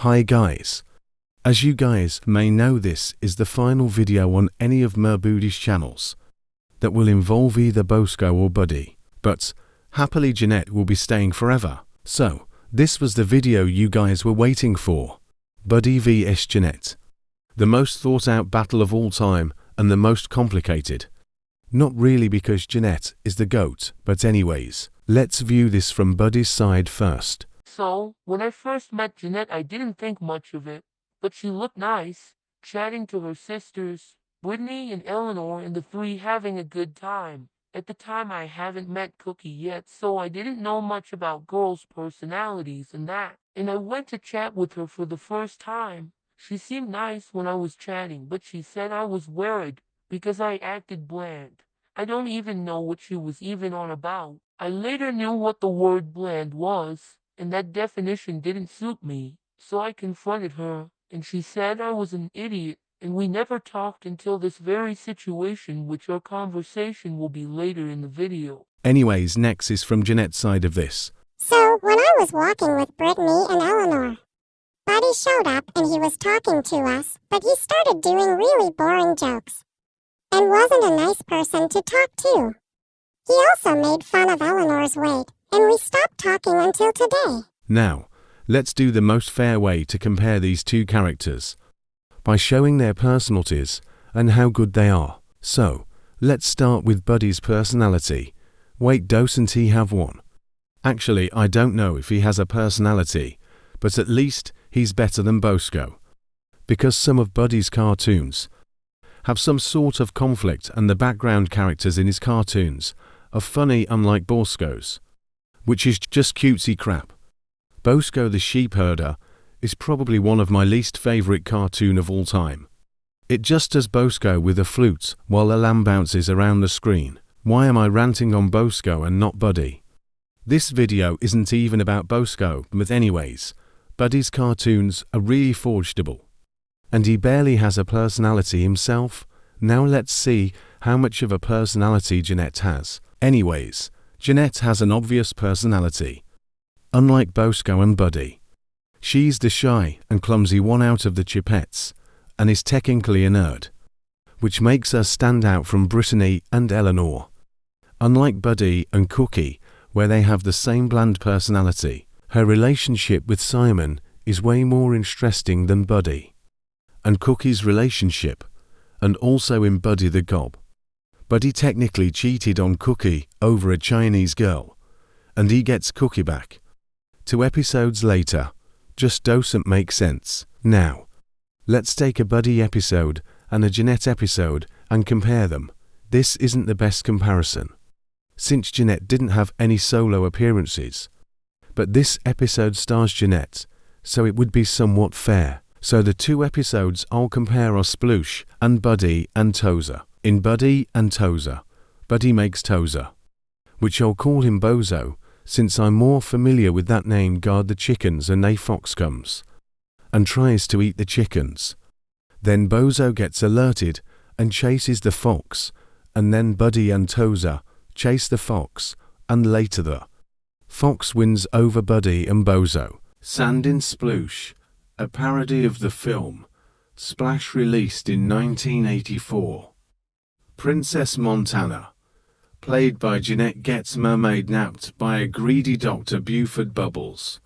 Hi guys. As you guys may know, this is the final video on any of Merboody's channels that will involve either Bosco or Buddy, but happily Jeanette will be staying forever. So, this was the video you guys were waiting for. Buddy vs Jeanette. The most thought out battle of all time and the most complicated. Not really because Jeanette is the GOAT, but anyways, let's view this from Buddy's side first. So, when I first met Jeanette, I didn't think much of it, but she looked nice, chatting to her sisters, Brittany and Eleanor, and the three having a good time. At the time I haven't met Cookie yet, so I didn't know much about girls' personalities and that, and I went to chat with her for the first time. She seemed nice when I was chatting, but she said I was worried because I acted bland. I don't even know what she was even on about. I later knew what the word bland was, and that definition didn't suit me, so I confronted her, and she said I was an idiot, and we never talked until this very situation, which our conversation will be later in the video. Anyways, next is from Jeanette's side of this. So, when I was walking with Brittany and Eleanor, Buddy showed up and he was talking to us, but he started doing really boring jokes, and wasn't a nice person to talk to. He also made fun of Eleanor's weight, and we stopped talking until today. Now, let's do the most fair way to compare these two characters, by showing their personalities and how good they are. So, let's start with Buddy's personality. Wait, doesn't he have one? Actually, I don't know if he has a personality, but at least he's better than Bosco. Because some of Buddy's cartoons have some sort of conflict, and the background characters in his cartoons are funny, unlike Bosco's, which is just cutesy crap. Bosco the sheep herder is probably one of my least favorite cartoon of all time. It just does Bosco with a flute while the lamb bounces around the screen. Why am I ranting on Bosco and not Buddy? This video isn't even about Bosco, but anyways, Buddy's cartoons are really forgettable. And he barely has a personality himself. Now let's see how much of a personality Jeanette has. Anyways, Jeanette has an obvious personality. Unlike Bosco and Buddy, she's the shy and clumsy one out of the Chipettes, and is technically a nerd, which makes her stand out from Brittany and Eleanor. Unlike Buddy and Cookie, where they have the same bland personality, her relationship with Simon is way more interesting than Buddy and Cookie's relationship, and also in Buddy the Gob. Buddy technically cheated on Cookie over a Chinese girl, and he gets Cookie back 2 episodes later. Just doesn't make sense. Now, let's take a Buddy episode and a Jeanette episode and compare them. This isn't the best comparison, since Jeanette didn't have any solo appearances, but this episode stars Jeanette, so it would be somewhat fair. So the 2 episodes I'll compare are Sploosh and Buddy and Tozer. In Buddy and Tozer, Buddy makes Tozer, which I'll call him Bozo, since I'm more familiar with that name, guard the chickens, and a fox comes and tries to eat the chickens. Then Bozo gets alerted and chases the fox, and then Buddy and Tozer chase the fox, and later the fox wins over Buddy and Bozo. Sand in Sploosh, a parody of the film Splash, released in 1984. Princess Montana, played by Jeanette, gets mermaid napped by a greedy Dr. Buford Bubbles,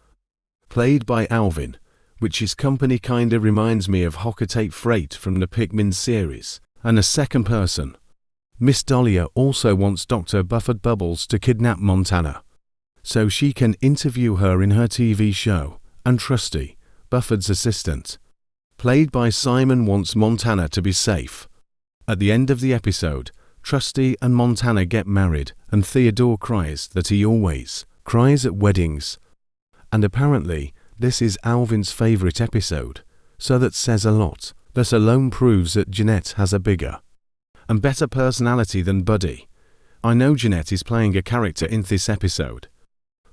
played by Alvin, which his company kinda reminds me of Hockatate Freight from the Pikmin series. And a second person, Miss Dahlia, also wants Dr. Buford Bubbles to kidnap Montana, so she can interview her in her TV show. And Trusty, Buford's assistant, played by Simon, wants Montana to be safe. At the end of the episode, Trusty and Montana get married, and Theodore cries that he always cries at weddings. And apparently, this is Alvin's favorite episode, so that says a lot. That alone proves that Jeanette has a bigger and better personality than Buddy. I know Jeanette is playing a character in this episode,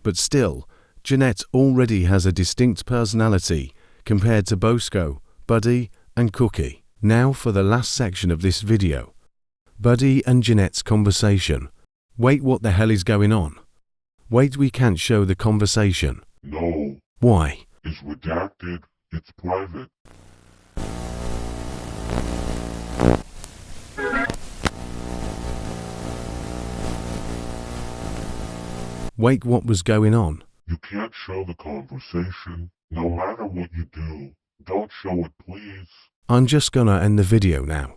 but still, Jeanette already has a distinct personality compared to Bosco, Buddy, and Cookie. Now for the last section of this video. Buddy and Jeanette's conversation. Wait, what the hell is going on? Wait, we can't show the conversation. No. Why? It's redacted It's private. Wait, what was going on? You can't show the conversation. No matter what you do, don't show it, please. I'm just gonna end the video now.